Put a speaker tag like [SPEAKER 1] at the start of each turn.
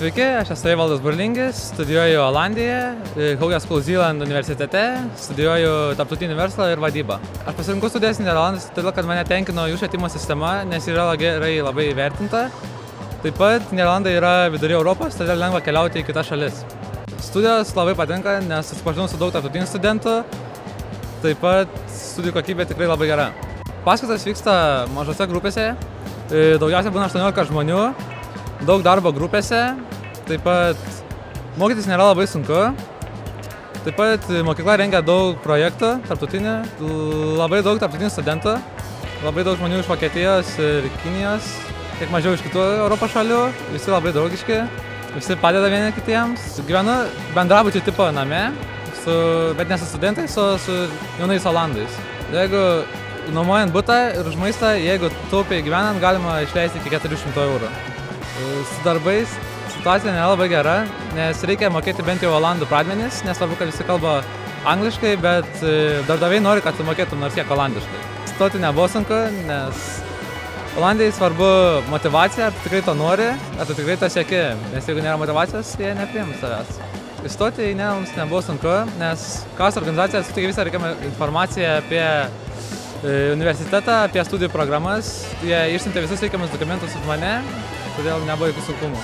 [SPEAKER 1] Sveiki, aš esu Evaldas Burlingis, studijuoju Olandijoje, Hoge School Zealand universitete, studijuoju tarptautinį verslą ir vadybą. Aš pasirinkau studijas Niderlandus, todėl kad mane tenkino jų švietimo sistema, nes yra gerai labai įvertinta. Taip pat Niderlandai yra vidury Europos, todėl lengva keliauti į kitas šalis. Studijos labai patinka, nes susipažinau su daug tarptautinių studentų, taip pat studijų kokybė tikrai labai gera. Paskaitos vyksta mažose grupėse, daugiausiai būna 18 žmonių. Daug darbo grupėse, taip pat mokytis nėra labai sunku, taip pat mokykla rengia daug projektų tarptautinių, labai daug tarptautinių studentų, labai daug žmonių iš Vokietijos ir Kinijos, kiek mažiau iš kitų Europos šalių, visi labai draugiški, visi padeda vieni kitiems. Gyvenu bendrabučių tipo name, bet ne su studentais, o su jaunais olandais. Jeigu nuomojant butą ir už maistą, jeigu taupiai gyvenant, galima išleisti iki 400 eurų. Su darbais situacija nėra labai gera, nes reikia mokėti bent jau olandų pradmenis, nesvarbu, kad visi kalba angliškai, bet darbdaviai nori, kad tu mokėtum nors kiek olandiškai. Stoti nebuvo sunku, nes Olandijai svarbu motyvacija, ar tu tikrai to nori, ar tu tikrai to sieki, nes jeigu nėra motyvacijos, jie nepriims tavęs. Įstoti į mums nebuvo sunku, nes KAUS organizacija suteikia visą reikiamą informaciją apie universitetą, apie studijų programas, jie išsiuntė visus reikiamus dokumentus už mane, todėl nebuvo jokių sunkumų.